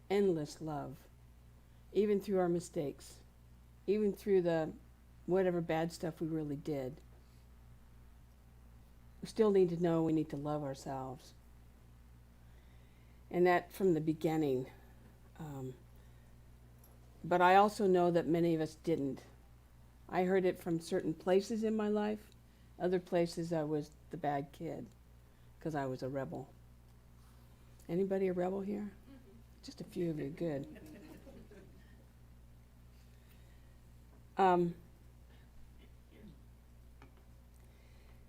endless love, even through our mistakes, even through the whatever bad stuff we really did. We still need to know we need to love ourselves. And that from the beginning. Um, but I also know that many of us didn't. I heard it from certain places in my life. Other places I was the bad kid because I was a rebel. Anybody a rebel here? Just a few of you, good.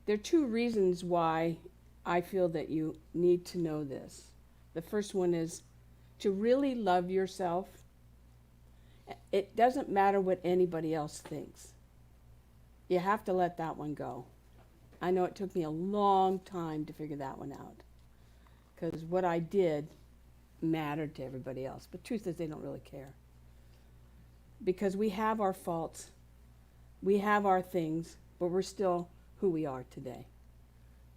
There are two reasons why I feel that you need to know this. The first one is to really love yourself. It doesn't matter what anybody else thinks. You have to let that one go. I know it took me a long time to figure that one out because what I did mattered to everybody else. But truth is, they don't really care. Because we have our faults, we have our things, but we're still who we are today.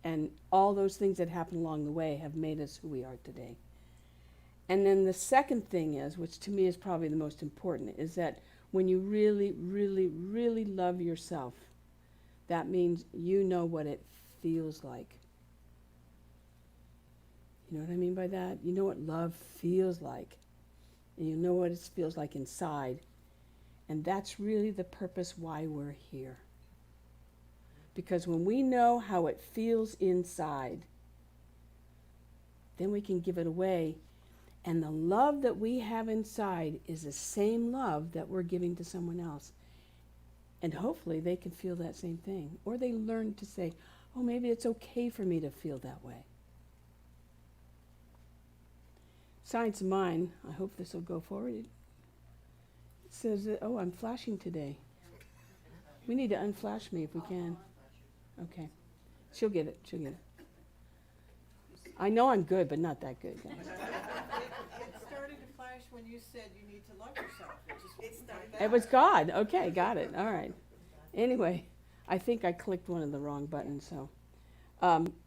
And all those things that happened along the way have made us who we are today. And then the second thing is, which to me is probably the most important, is that when you really, really, really love yourself, that means you know what it feels like. You know what I mean by that? You know what love feels like. And you know what it feels like inside. And that's really the purpose why we're here. Because when we know how it feels inside, then we can give it away. And the love that we have inside is the same love that we're giving to someone else. And hopefully they can feel that same thing. Or they learn to say, oh, maybe it's okay for me to feel that way. Science of Mind, I hope this will go forward. It says, that, oh, I'm flashing today. We need to unflash me if we can. Okay. She'll get it. She'll get it. I know I'm good, but not that good, guys. It started to flash when you said you need to love yourself. It was God. Okay, got it. All right. Anyway, I think I clicked one of the wrong buttons. So,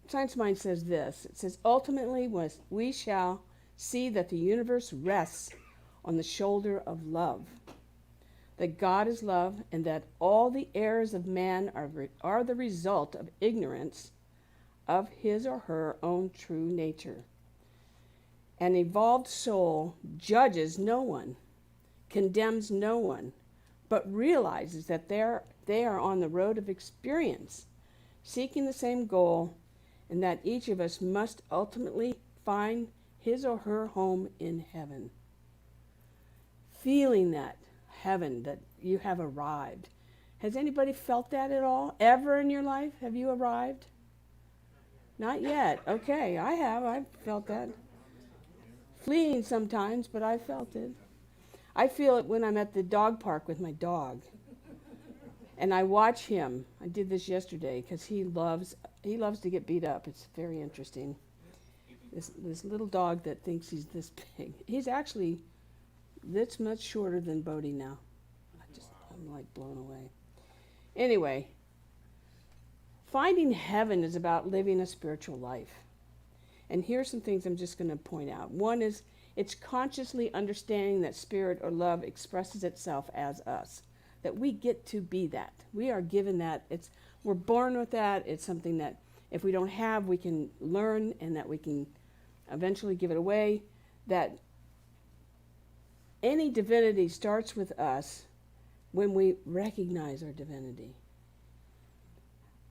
Science of Mind says this. It says, ultimately, we shall see that the universe rests on the shoulder of love, that God is love, and that all the errors of man are the result of ignorance of his or her own true nature. An evolved soul judges no one, condemns no one, but realizes that they are on the road of experience, seeking the same goal, and that each of us must ultimately find his or her home in heaven. Feeling that heaven, that you have arrived. Has anybody felt that at all? Ever in your life? Have you arrived? Not yet. Okay, I have. I've felt that. Fleeing sometimes, but I felt it. I feel it when I'm at the dog park with my dog. And I watch him. I did this yesterday because he loves to get beat up. It's very interesting. This little dog that thinks he's this big. He's actually this much shorter than Bodie now. I'm like blown away. Anyway, finding heaven is about living a spiritual life. And here's some things I'm just going to point out. One is it's consciously understanding that spirit or love expresses itself as us, that we get to be that. We are given that. We're born with that. It's something that if we don't have, we can learn, and that we can eventually give it away. That any divinity starts with us when we recognize our divinity.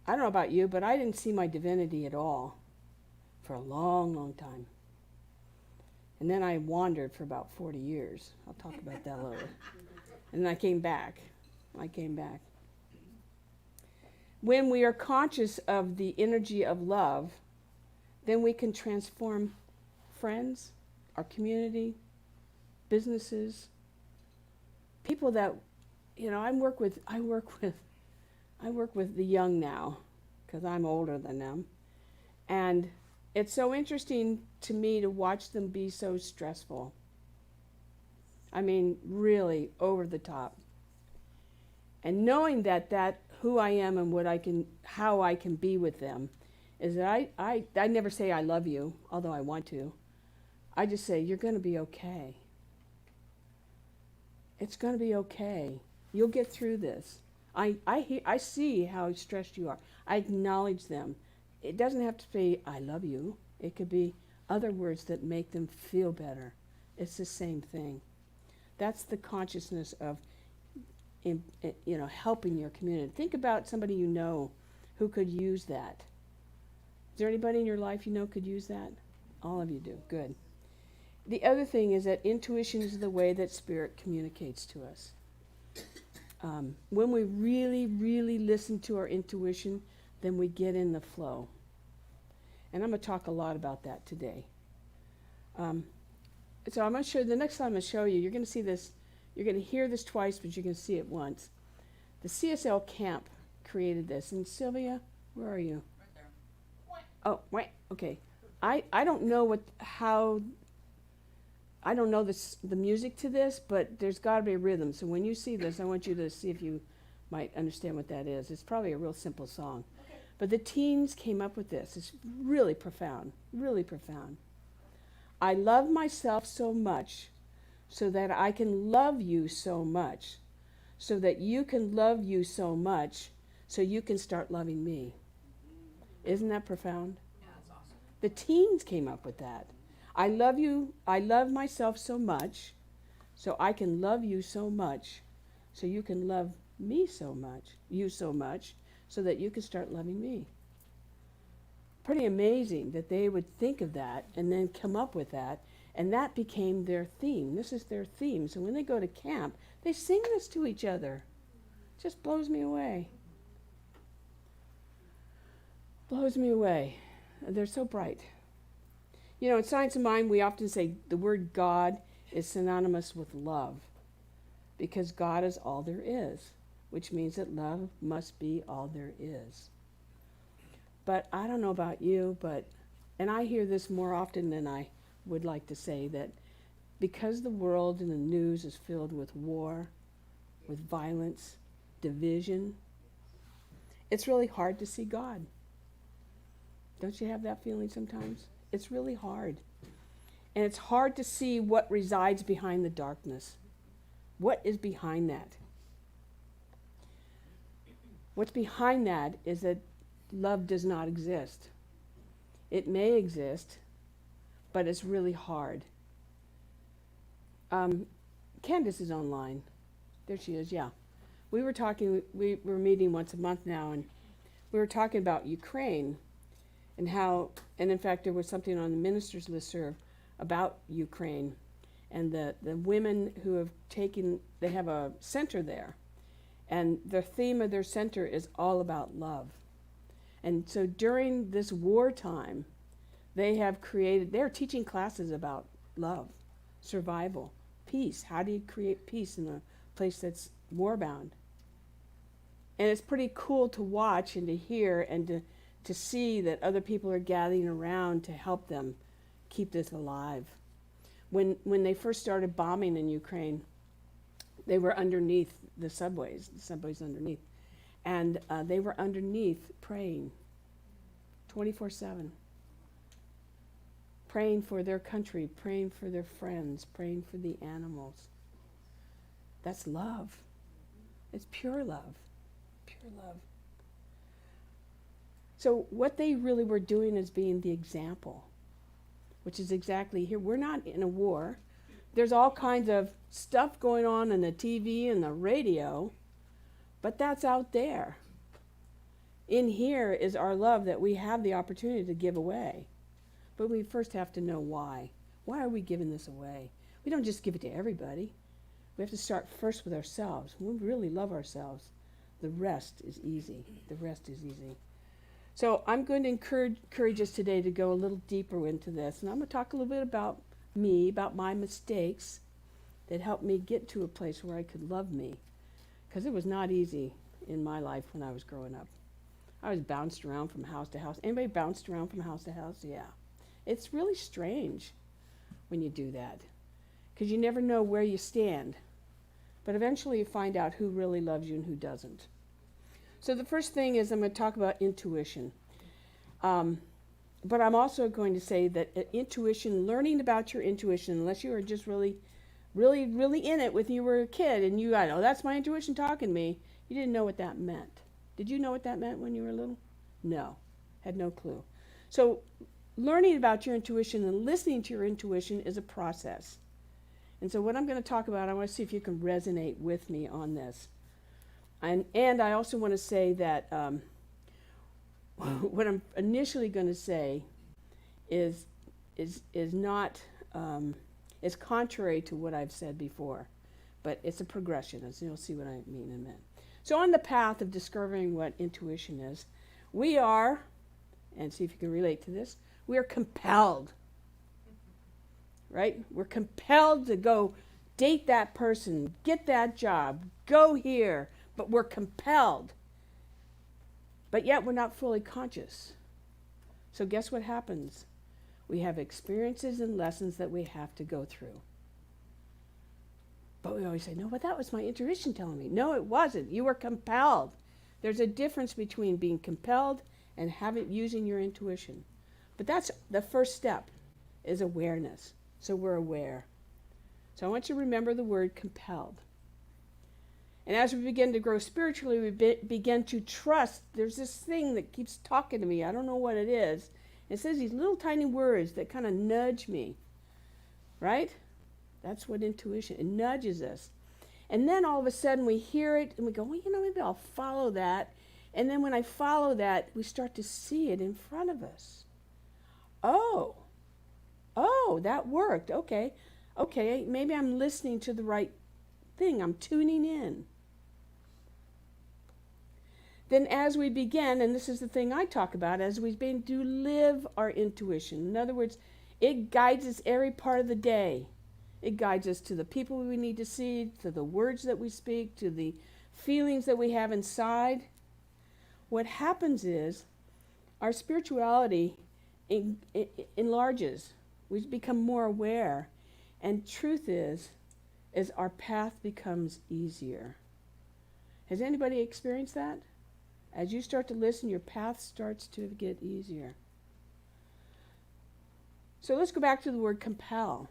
I don't know about you, but I didn't see my divinity at all for a long, long time. And then I wandered for about 40 years. I'll talk about that later. And then I came back. When we are conscious of the energy of love, then we can transform friends, our community, businesses, people that, I work with the young now because I'm older than them. And it's so interesting to me to watch them be so stressful. I mean, really over the top. And knowing that who I am and how I can be with them is that I never say I love you, although I want to. I just say, you're going to be okay. It's going to be okay. You'll get through this. I see how stressed you are. I acknowledge them. It doesn't have to be, I love you. It could be other words that make them feel better. It's the same thing. That's the consciousness of, helping your community. Think about somebody you know who could use that. Is there anybody in your life you know could use that? All of you do. Good. The other thing is that intuition is the way that spirit communicates to us. When we really, really listen to our intuition, then we get in the flow. And I'm going to talk a lot about that today. So I'm going to show you, the next time I'm going to show you, you're going to see this, you're going to hear this twice, but you're going to see it once. The CSL camp created this. And Sylvia, where are you? Right there. Oh, right. Okay. I don't know I don't know the music to this, but there's got to be a rhythm. So when you see this, I want you to see if you might understand what that is. It's probably a real simple song. Okay. But the teens came up with this. It's really profound, really profound. I love myself so much so that I can love you so much, so that you can love you so much, so you can start loving me. Isn't that profound? Yeah, that's awesome. The teens came up with that. I love myself so much, so I can love you so much, so you can love me so much, you so much, so that you can start loving me. Pretty amazing that they would think of that and then come up with that, and that became their theme. This is their theme. So when they go to camp, they sing this to each other. Just blows me away. Blows me away. They're so bright. You know, in Science of Mind, we often say the word God is synonymous with love, because God is all there is, which means that love must be all there is. But I don't know about you, and I hear this more often than I would like to say, that because the world and the news is filled with war, with violence, division, it's really hard to see God. Don't you have that feeling sometimes? It's really hard. And it's hard to see what resides behind the darkness. What is behind that? What's behind that is that love does not exist. It may exist, but it's really hard. Candace is online. There she is, yeah. We were meeting once a month now, and we were talking about Ukraine and how, and in fact there was something on the ministers' listserv about Ukraine and the women who have they have a center there, and the theme of their center is all about love. And so during this wartime, they're teaching classes about love, survival, peace. How do you create peace in a place that's war-bound? And it's pretty cool to watch and to hear and to see that other people are gathering around to help them keep this alive. When they first started bombing in Ukraine, they were underneath the subways underneath. And they were underneath praying 24/7. Praying for their country, praying for their friends, praying for the animals. That's love. It's pure love. Pure love. So what they really were doing is being the example, which is exactly here. We're not in a war. There's all kinds of stuff going on in the TV and the radio, but that's out there. In here is our love that we have the opportunity to give away. But we first have to know why. Why are we giving this away? We don't just give it to everybody. We have to start first with ourselves. When we really love ourselves, the rest is easy. The rest is easy. So I'm going to encourage us today to go a little deeper into this. And I'm going to talk a little bit about me, about my mistakes that helped me get to a place where I could love me. Because it was not easy in my life when I was growing up. I was bounced around from house to house. Anybody bounced around from house to house? Yeah. It's really strange when you do that, because you never know where you stand. But eventually you find out who really loves you and who doesn't. So the first thing is I'm going to talk about intuition. But I'm also going to say that intuition, learning about your intuition, unless you are just really really, really in it when you were a kid, and I know that's my intuition talking to me. You didn't know what that meant. Did you know what that meant when you were little? No, had no clue. So learning about your intuition and listening to your intuition is a process. And so what I'm going to talk about, I want to see if you can resonate with me on this. And I also want to say that what I'm initially going to say is not is contrary to what I've said before, but it's a progression, as you'll see what I mean in a minute. So on the path of discovering what intuition is, we are, and see if you can relate to this, we are compelled, right? We're compelled to go date that person, get that job, go here, but we're compelled. But yet we're not fully conscious. So guess what happens? We have experiences and lessons that we have to go through. But we always say, no, but that was my intuition telling me. No, it wasn't. You were compelled. There's a difference between being compelled and using your intuition. But that's the first step, is awareness. So we're aware. So I want you to remember the word compelled. And as we begin to grow spiritually, we begin to trust. There's this thing that keeps talking to me. I don't know what it is. It says these little tiny words that kind of nudge me, right? That's what intuition, it nudges us. And then all of a sudden we hear it and we go, well, maybe I'll follow that. And then when I follow that, we start to see it in front of us. Oh, that worked. Okay, maybe I'm listening to the right thing. I'm tuning in. Then as we begin, and this is the thing I talk about, as we begin to live our intuition. In other words, it guides us every part of the day. It guides us to the people we need to see, to the words that we speak, to the feelings that we have inside. What happens is our spirituality enlarges. We become more aware. And truth is our path becomes easier. Has anybody experienced that? As you start to listen, your path starts to get easier. So let's go back to the word compel.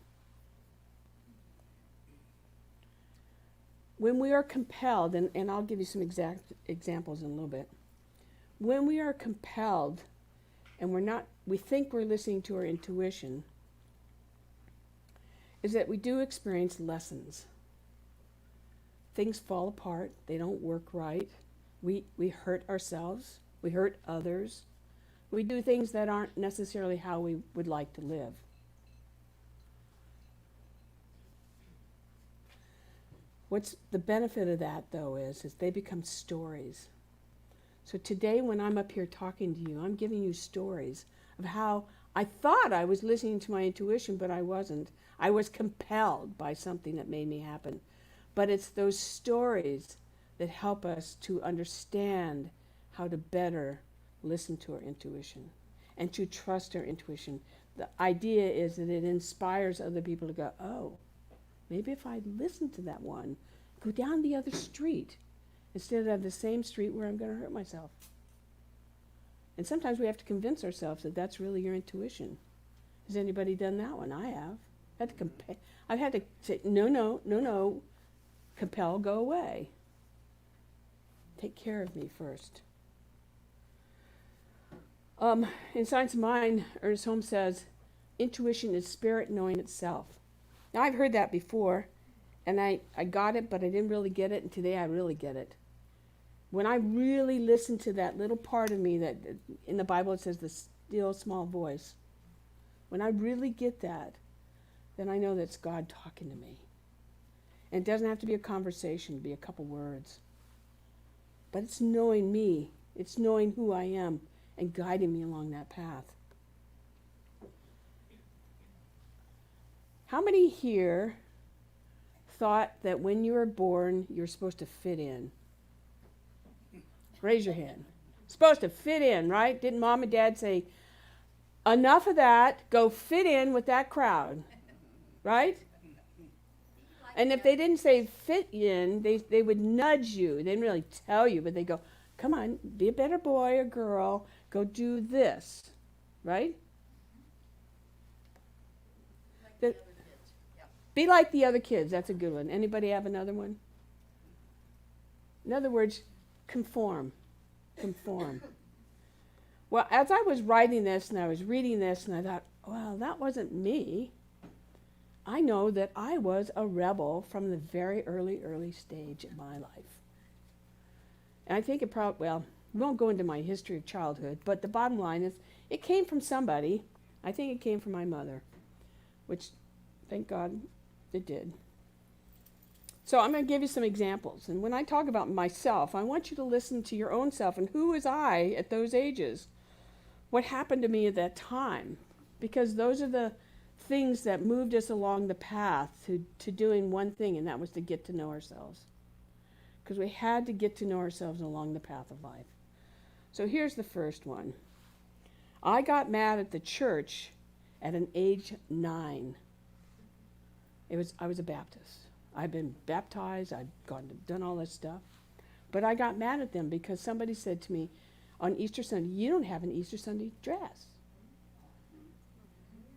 When we are compelled, and I'll give you some exact examples in a little bit. When we are compelled and we think we're listening to our intuition, is that we do experience lessons. Things fall apart. They don't work right. We hurt ourselves. We hurt others. We do things that aren't necessarily how we would like to live. What's the benefit of that, though, is they become stories. So today when I'm up here talking to you, I'm giving you stories of how I thought I was listening to my intuition, but I wasn't. I was compelled by something that made me happen. But it's those stories that help us to understand how to better listen to our intuition and to trust our intuition. The idea is that it inspires other people to go, oh, maybe if I listen to that one, go down the other street instead of the same street where I'm going to hurt myself. And sometimes we have to convince ourselves that that's really your intuition. Has anybody done that one? I have. I've had to say, no, compel, go away. Take care of me first. In Science of Mind, Ernest Holmes says, intuition is spirit knowing itself. Now, I've heard that before, and I got it, but I didn't really get it, and today I really get it. When I really listen to that little part of me that in the Bible it says the still small voice, when I really get that, then I know that's God talking to me. And it doesn't have to be a conversation, it be a couple words. But it's knowing me, it's knowing who I am, and guiding me along that path. How many here thought that when you were born, you were supposed to fit in? Raise your hand. Supposed to fit in, right? Didn't mom and dad say, enough of that, go fit in with that crowd, right? And if they didn't say fit in, they would nudge you. They didn't really tell you, but they go, come on, be a better boy or girl, go do this, right? Be like the other kids. That's a good one. Anybody have another one? In other words, conform. Conform. Well, as I was writing this and I was reading this and I thought, well, that wasn't me. I know that I was a rebel from the very early stage of my life. And I think it probably, well, we won't go into my history of childhood, but the bottom line is it came from somebody. I think it came from my mother, which, thank God, it did. So I'm going to give you some examples. And when I talk about myself, I want you to listen to your own self and who was I at those ages? What happened to me at that time? Because those are the things that moved us along the path to doing one thing, and that was to get to know ourselves. Because we had to get to know ourselves along the path of life. So here's the first one. I got mad at the church at an age 9. I was a Baptist. I'd been baptized, I'd done all this stuff. But I got mad at them because somebody said to me on Easter Sunday, you don't have an Easter Sunday dress.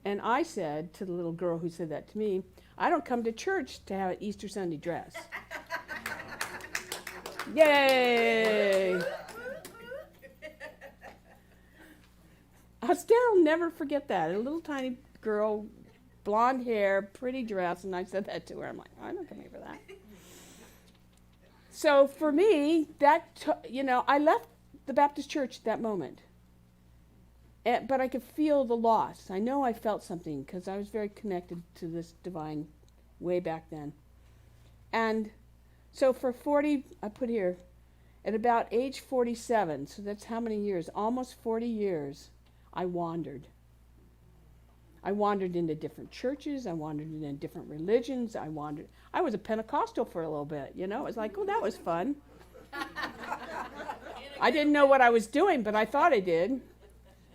And I said to the little girl who said that to me, I don't come to church to have an Easter Sunday dress. Yay! I'll never forget that. A little tiny girl, blonde hair, pretty dress, and I said that to her. I'm like, I don't come here for that. So for me, I left the Baptist church at that moment. But I could feel the loss. I know I felt something because I was very connected to this divine way back then. And so for 40, I put here, at about age 47, so that's how many years? Almost 40 years, I wandered. I wandered into different churches. I wandered into different religions. I was a Pentecostal for a little bit, It was like, oh, that was fun. I didn't know what I was doing, but I thought I did.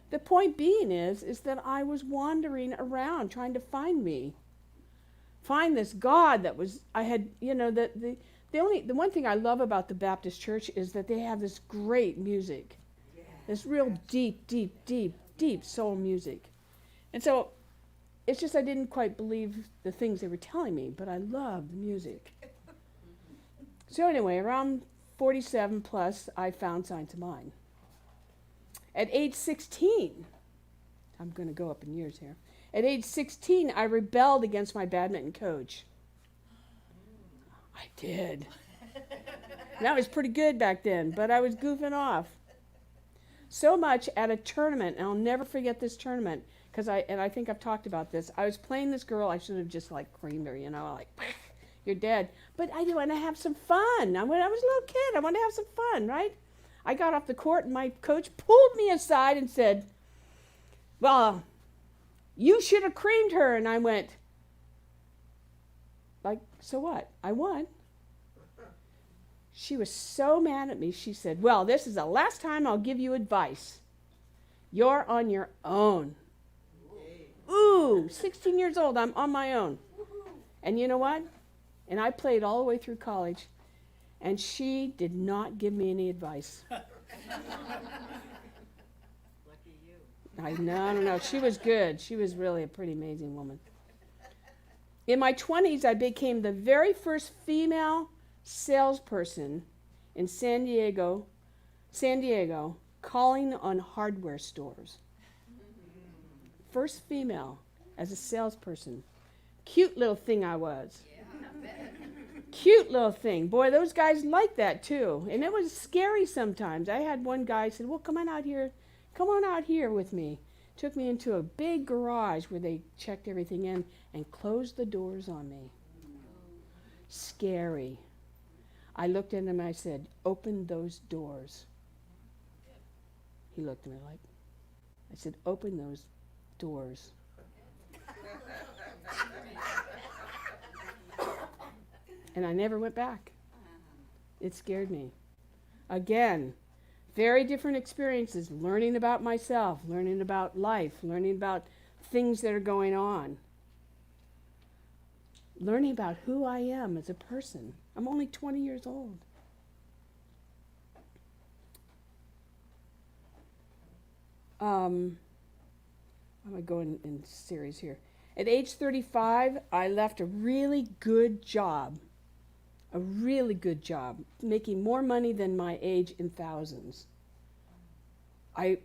The point being is that I was wandering around trying to find me. Find this God that was, I had, the one thing I love about the Baptist church is that they have this great music. Yes. This real deep soul music. And so it's just I didn't quite believe the things they were telling me, but I loved the music. So anyway, around 47 plus, I found Signs of Mine. At age 16, I'm going to go up in years here. At age 16, I rebelled against my badminton coach. I did. And I was pretty good back then, but I was goofing off. So much at a tournament, and I'll never forget this tournament, because I think I've talked about this. I was playing this girl, I should have just creamed her, like, you're dead. But I want to have some fun. I was a little kid, I want to have some fun, right? I got off the court and my coach pulled me aside and said, well, you should have creamed her. And I went, so what? I won. She was so mad at me. She said, well, this is the last time I'll give you advice. You're on your own. Ooh, 16 years old, I'm on my own. And you know what? And I played all the way through college. And she did not give me any advice. Lucky you. No. She was good. She was really a pretty amazing woman. In my 20s, I became the very first female salesperson in San Diego, calling on hardware stores. First female as a salesperson. Cute little thing I was. Yeah, I bet. Cute little thing. Boy, those guys liked that too. And it was scary sometimes. I had one guy said, well, come on out here with me. Took me into a big garage where they checked everything in and closed the doors on me. Scary. I looked at him and I said, open those doors. He looked at me like, I said, open those doors. And I never went back. It scared me. Again, very different experiences, learning about myself, learning about life, learning about things that are going on. Learning about who I am as a person. I'm only 20 years old. I'm going to go in series here. At age 35, I left a really good job, making more money than my age in thousands. I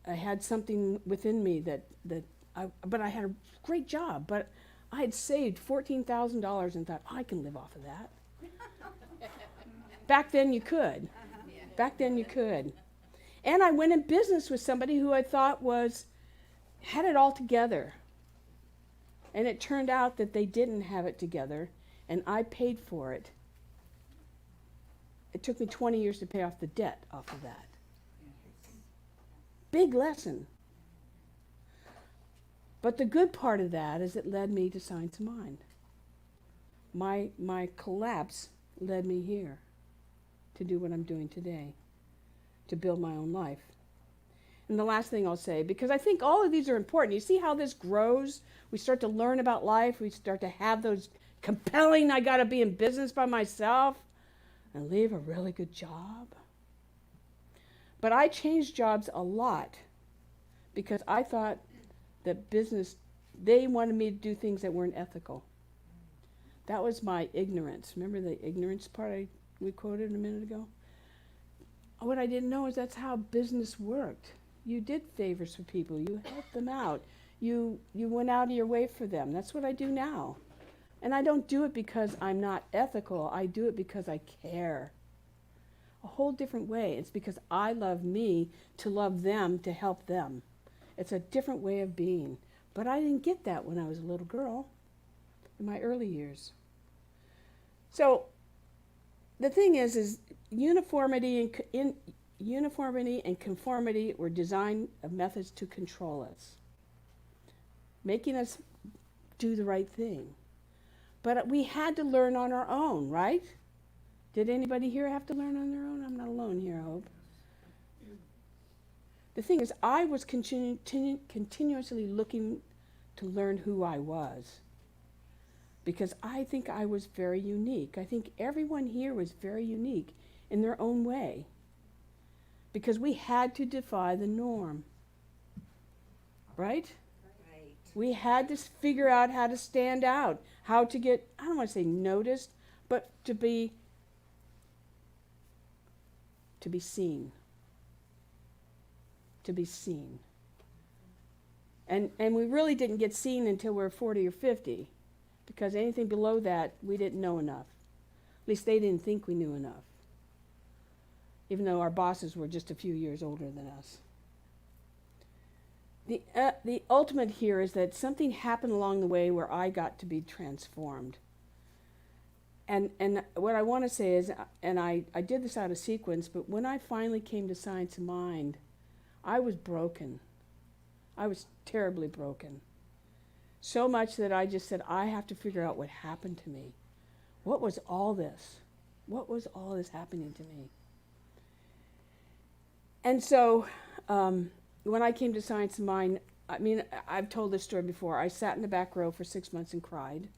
had something within me but I had a great job, but I had saved $14,000 and thought, I can live off of that. Back then you could. Back then you could. And I went in business with somebody who I thought had it all together. And it turned out that they didn't have it together, and I paid for it. It took me 20 years to pay off the debt off of that. Big lesson. But the good part of that is it led me to Science of Mind. My collapse led me here to do what I'm doing today, to build my own life. And the last thing I'll say, because I think all of these are important. You see how this grows? We start to learn about life. We start to have those compelling, I got to be in business by myself and leave a really good job. But I changed jobs a lot because I thought that business, they wanted me to do things that weren't ethical. That was my ignorance. Remember the ignorance part we quoted a minute ago? What I didn't know is that's how business worked. You did favors for people. You helped them out. You went out of your way for them. That's what I do now. And I don't do it because I'm not ethical. I do it because I care. A whole different way. It's because I love me to love them, to help them. It's a different way of being. But I didn't get that when I was a little girl, in my early years. So the thing is uniformity and conformity were designed methods to control us, making us do the right thing. But we had to learn on our own, right? Did anybody here have to learn on their own? I'm not alone here, I hope. The thing is, I was continuously looking to learn who I was, because I think I was very unique. I think everyone here was very unique in their own way, because we had to defy the norm, right? Right. We had to figure out how to stand out, how to get, I don't want to say noticed, but to be seen. To be seen. And we really didn't get seen until we were 40 or 50, because anything below that, we didn't know enough. At least they didn't think we knew enough, even though our bosses were just a few years older than us. The ultimate here is that something happened along the way where I got to be transformed. And what I want to say is, and I did this out of sequence, but when I finally came to Science of Mind, I was broken. I was terribly broken. So much that I just said, I have to figure out what happened to me. What was all this? What was all this happening to me? And so when I came to Science of Mind, I mean, I've told this story before. I sat in the back row for 6 months and cried.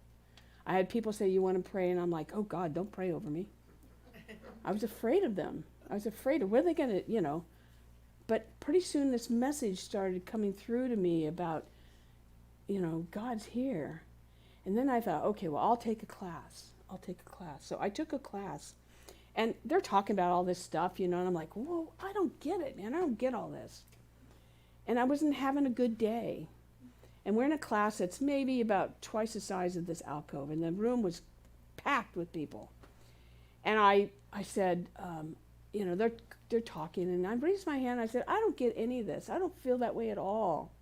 I had people say, you want to pray? And I'm like, oh, God, don't pray over me. I was afraid of them. I was afraid of, what are they going to, But pretty soon this message started coming through to me about, God's here. And then I thought, okay, well, I'll take a class. So I took a class. And they're talking about all this stuff, and I'm like, whoa, I don't get it, man. I don't get all this. And I wasn't having a good day. And we're in a class that's maybe about twice the size of this alcove, and the room was packed with people. And I said, they're talking, and I raised my hand. I said, I don't get any of this. I don't feel that way at all.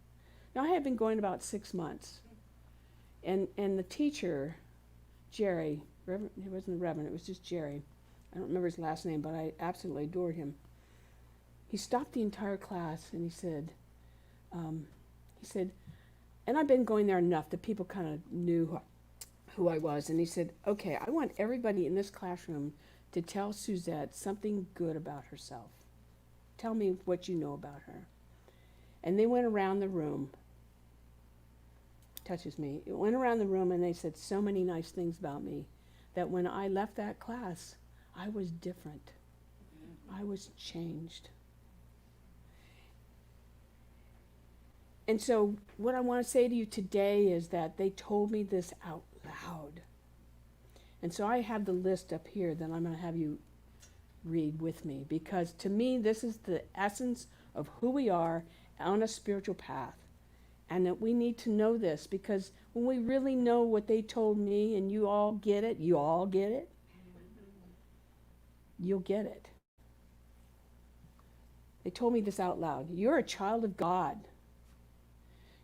Now, I had been going about 6 months. And the teacher, Jerry, he wasn't the Reverend, it was just Jerry. I don't remember his last name, but I absolutely adored him. He stopped the entire class, and he said, and I've been going there enough that people kind of knew who I was. And he said, okay, I want everybody in this classroom to tell Suzette something good about herself. Tell me what you know about her. And they went around the room. Touches me. It went around the room, and they said so many nice things about me that when I left that class, I was different. I was changed. And so what I want to say to you today is that they told me this out loud. And so I have the list up here that I'm going to have you read with me, because to me this is the essence of who we are on a spiritual path. And that we need to know this, because when we really know what they told me, and you all get it, you'll get it. They told me this out loud. You're a child of God.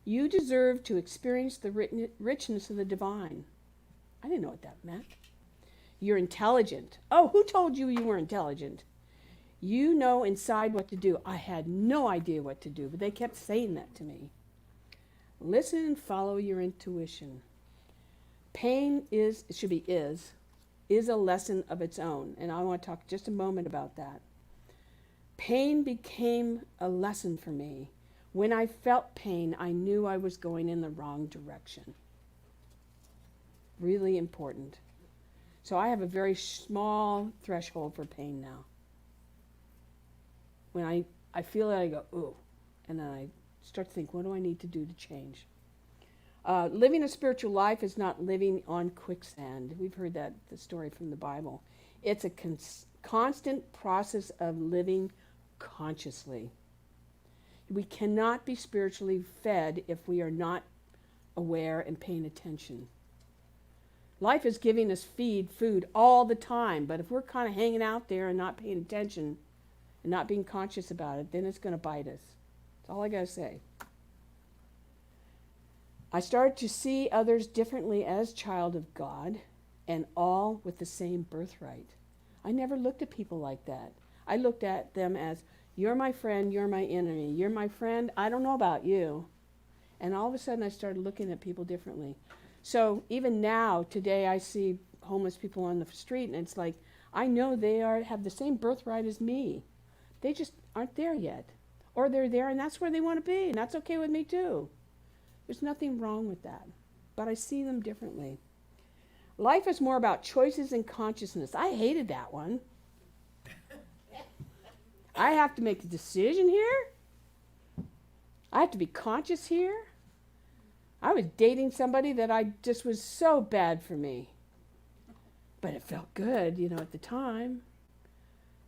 You deserve to experience the richness of the divine. I didn't know what that meant. You're intelligent. Oh, who told you you were intelligent? You know inside what to do. I had no idea what to do, but they kept saying that to me. Listen and follow your intuition. Pain is a lesson of its own. And I want to talk just a moment about that. Pain became a lesson for me. When I felt pain, I knew I was going in the wrong direction. Really important. So I have a very small threshold for pain now. When I feel it, I go, ooh. And then I start to think, what do I need to do to change? Living a spiritual life is not living on quicksand. We've heard the story from the Bible. It's a constant process of living consciously. We cannot be spiritually fed if we are not aware and paying attention. Life is giving us food all the time, but if we're kind of hanging out there and not paying attention and not being conscious about it, then it's going to bite us. That's all I got to say. I started to see others differently as child of God, and all with the same birthright. I never looked at people like that. I looked at them as, you're my friend, you're my enemy. You're my friend, I don't know about you. And all of a sudden I started looking at people differently. So even now, today, I see homeless people on the street, and it's like, I know they have the same birthright as me. They just aren't there yet. Or they're there, and that's where they want to be, and that's okay with me too. There's nothing wrong with that. But I see them differently. Life is more about choices and consciousness. I hated that one. I have to make a decision here. I have to be conscious here. I was dating somebody that I just was so bad for me. But it felt good, at the time.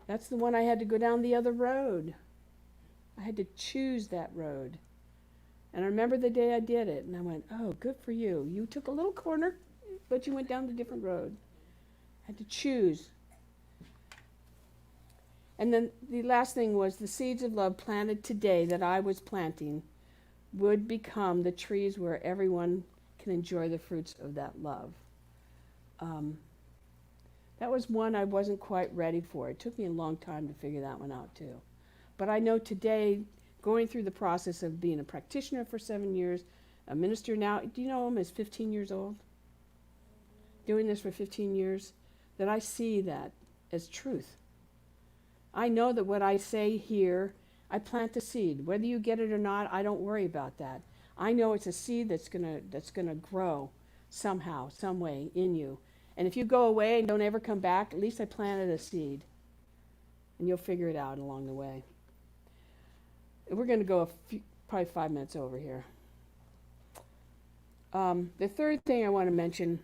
That's the one I had to go down the other road. I had to choose that road. And I remember the day I did it, and I went, oh, good for you. You took a little corner, but you went down the different road. I had to choose. And then the last thing was the seeds of love planted today that I was planting would become the trees where everyone can enjoy the fruits of that love. That was one I wasn't quite ready for. It took me a long time to figure that one out too. But I know today, going through the process of being a practitioner for 7 years, a minister now, do you know him as 15 years old? Doing this for 15 years, that I see that as truth. I know that what I say here, I plant the seed. Whether you get it or not, I don't worry about that. I know it's a seed that's gonna grow somehow, some way in you. And if you go away and don't ever come back, at least I planted a seed. And you'll figure it out along the way. We're going to go probably 5 minutes over here. The third thing I want to mention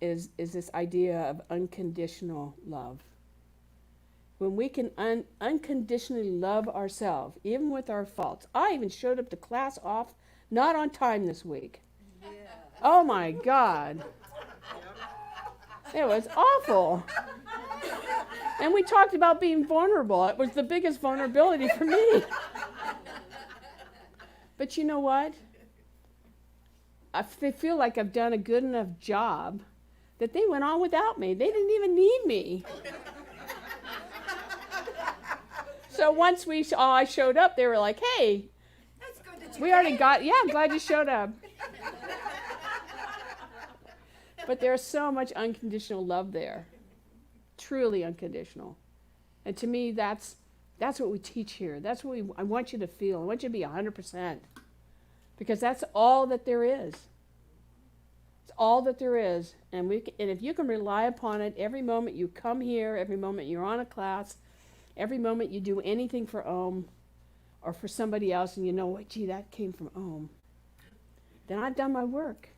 is this idea of unconditional love. When we can unconditionally love ourselves, even with our faults. I even showed up to class not on time this week. Yeah. Oh my God. It was awful. And we talked about being vulnerable. It was the biggest vulnerability for me. But you know what? I feel like I've done a good enough job that they went on without me. They didn't even need me. So once I showed up, they were like, hey, That's good that we already got, I'm glad you showed up. But there's so much unconditional love there. Truly unconditional. And to me, that's what we teach here. That's what I want you to feel. I want you to be 100%. Because that's all that there is. It's all that there is. And if you can rely upon it every moment you come here, every moment you're on a class, every moment you do anything for OM, or for somebody else, and you know what, gee, that came from home, then I've done my work.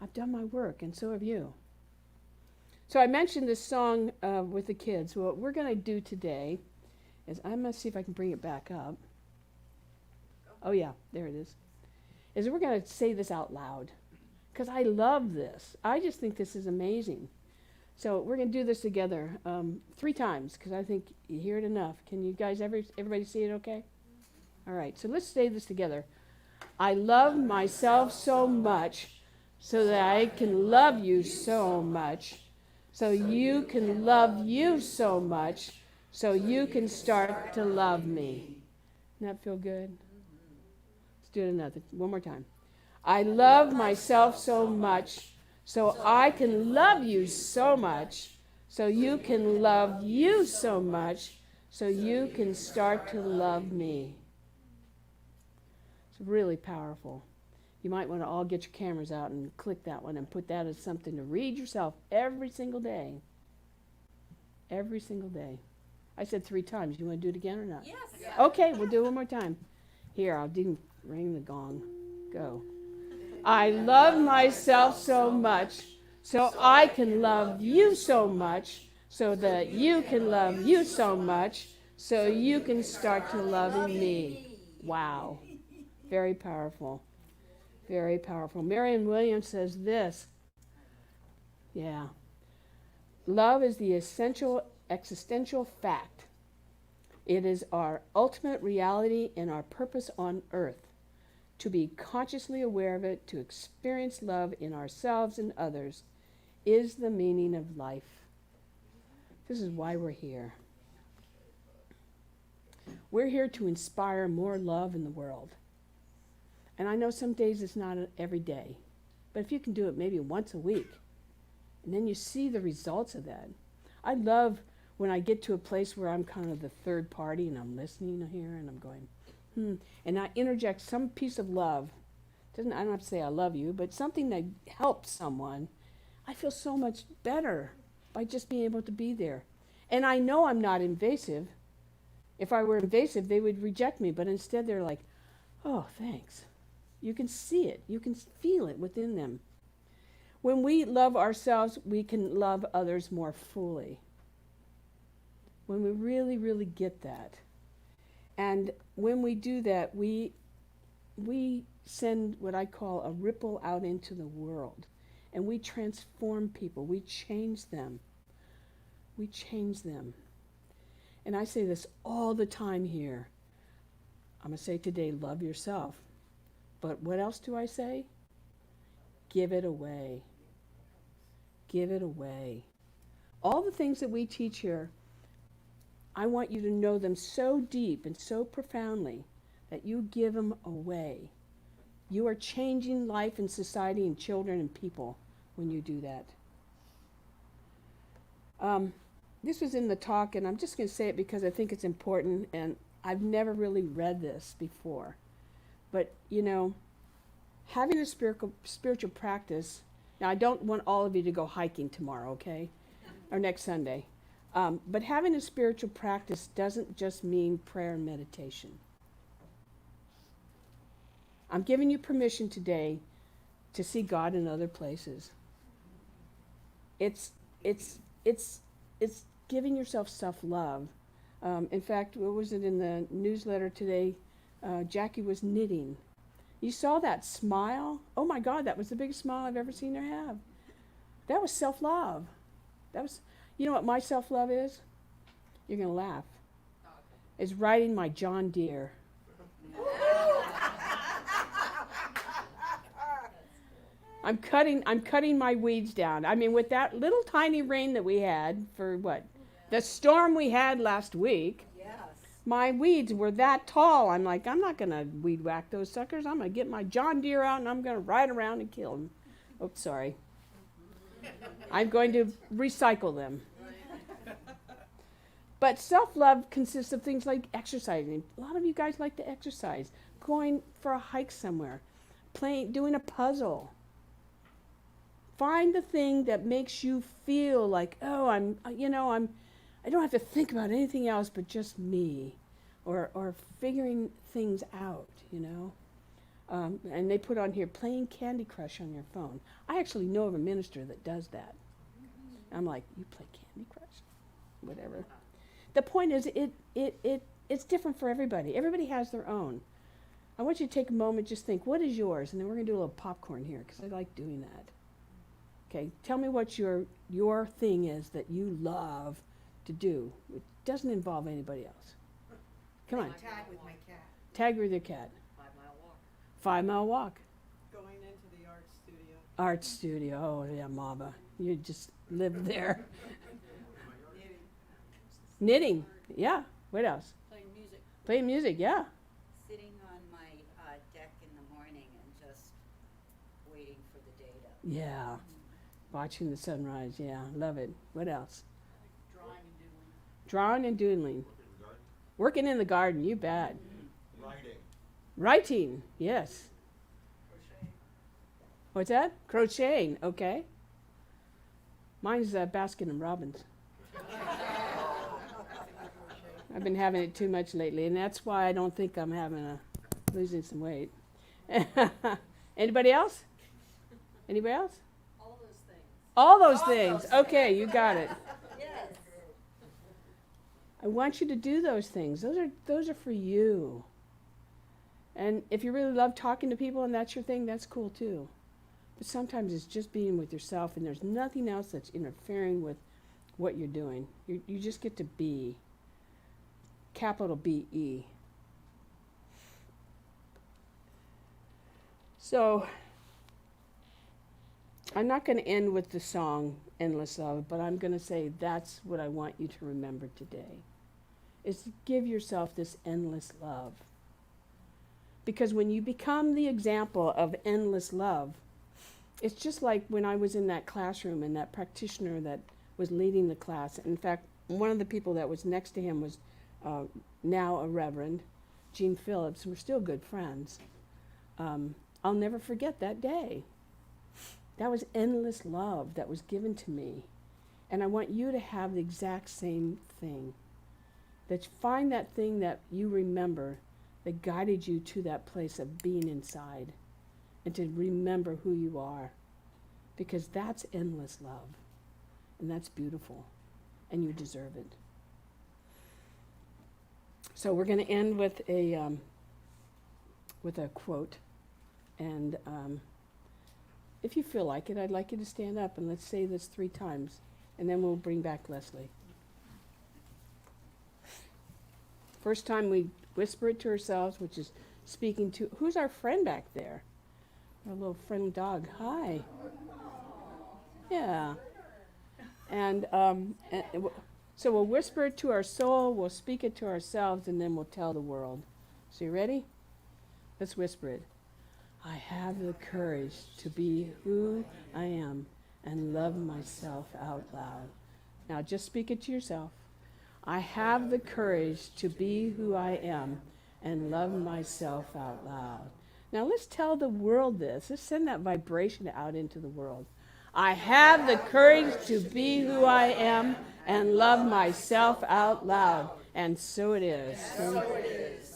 I've done my work, and so have you. So I mentioned this song with the kids. What we're going to do today is, I'm going to see if I can bring it back up. Oh yeah, there it is we're going to say this out loud, because I love this. I just think this is amazing. So we're going to do this together 3 times, because I think you hear it enough. Can you guys, everybody see it okay? All right, so let's say this together. I love myself so much so that I can love you so much, so you can love you so much, so you can start to love me. Doesn't that feel good? Let's do it one more time. I love myself so much so I can love you so much, so you can love you so much, so you can start to love me. It's really powerful. You might want to all get your cameras out and click that one and put that as something to read yourself every single day. Every single day. I said 3 times. You want to do it again or not? Yes. Okay, we'll do it one more time. Here, I'll ring the gong. Go. I love myself so much so I can love you so much, so that you can love you so much, so you can start to love me. Wow. Very powerful. Very powerful. Marianne Williams says this. Yeah. Love is the existential fact. It is our ultimate reality and our purpose on earth. To be consciously aware of it, to experience love in ourselves and others, is the meaning of life. This is why we're here. We're here to inspire more love in the world. And I know some days it's not every day, but if you can do it maybe once a week, and then you see the results of that. I love when I get to a place where I'm kind of the third party and I'm listening here and I'm going, and I interject some piece of love. I don't have to say I love you, but something that helps someone. I feel so much better by just being able to be there. And I know I'm not invasive. If I were invasive, they would reject me, but instead they're like, oh, thanks. You can see it. You can feel it within them. When we love ourselves, we can love others more fully. When we really, really get that. And when we do that, we send what I call a ripple out into the world. And we transform people. We change them. We change them. And I say this all the time here. I'm going to say today, love yourself. But what else do I say? Give it away. Give it away. All the things that we teach here, I want you to know them so deep and so profoundly that you give them away. You are changing life and society and children and people when you do that. This was in the talk, and I'm just going to say it because I think it's important, and I've never really read this before. But, you know, having a spiritual practice, now I don't want all of you to go hiking tomorrow, okay? Or next Sunday. But having a spiritual practice doesn't just mean prayer and meditation. I'm giving you permission today to see God in other places. It's giving yourself self-love. In fact, what was it in the newsletter today? Jackie was knitting. You saw that smile? Oh my God, that was the biggest smile I've ever seen her have. That was self-love. That was, you know what my self-love is? You're going to laugh. It's riding my John Deere. I'm cutting my weeds down. I mean, with that little tiny rain that we had for the storm we had last week, Yes. my weeds were that tall. I'm like, I'm not going to weed whack those suckers. I'm going to get my John Deere out and I'm going to ride around and kill them. Oops, sorry. I'm going to recycle them. But self-love consists of things like exercising. A lot of you guys like to exercise. Going for a hike somewhere. Doing a puzzle. Find the thing that makes you feel like, oh, I don't have to think about anything else but just me. or figuring things out, and they put on here playing Candy Crush on your phone. I actually know of a minister that does that. I'm like, you play Candy Crush? Whatever. The point is, it's different for everybody. Everybody has their own. I want you to take a moment, just think, what is yours? And then we're going to do a little popcorn here, because I like doing that. Okay, tell me what your thing is that you love to do. It doesn't involve anybody else. Come on. Tag with my cat. Tag with your cat. 5-mile walk. 5-mile walk. Going into the art studio. Art studio. Oh, yeah, Mama. You just live there. Knitting. Yeah. What else? Playing music. Playing music. Yeah. Sitting on my deck in the morning and just waiting for the day to. Yeah. Watching the sunrise. Yeah. Love it. What else? Drawing and doodling. Drawing and doodling. Working in the garden. You bet. Writing. Writing. Yes. Crocheting. What's that? Crocheting. Okay. Mine's Baskin and Robbins. I've been having it too much lately, and that's why I don't think I'm losing some weight. Anybody else? Anybody else? All those things. All those things. Okay, you got it. Yes. I want you to do those things. Those are for you. And if you really love talking to people and that's your thing, that's cool too. But sometimes it's just being with yourself, and there's nothing else that's interfering with what you're doing. You just get to be. Capital B-E. So, I'm not going to end with the song Endless Love, but I'm going to say that's what I want you to remember today, is to give yourself this endless love. Because when you become the example of endless love, it's just like when I was in that classroom and that practitioner that was leading the class. In fact, one of the people that was next to him was now a Reverend, Gene Phillips, and we're still good friends. I'll never forget that day. That was endless love that was given to me. And I want you to have the exact same thing. That find that thing that you remember that guided you to that place of being inside. And to remember who you are. Because that's endless love. And that's beautiful. And you deserve it. So we're going to end with a quote, and if you feel like it, I'd like you to stand up and let's say this 3 times, and then we'll bring back Lesley. First time we whisper it to ourselves, which is speaking to, who's our friend back there? Our little friend dog. Hi. Yeah. And so we'll whisper it to our soul, we'll speak it to ourselves, and then we'll tell the world. So you ready? Let's whisper it. I have the courage to be who I am and love myself out loud. Now just speak it to yourself. I have the courage to be who I am and love myself out loud. Now let's tell the world this. Let's send that vibration out into the world. I have the courage to be who I am and love myself out loud. And so it is. So it is.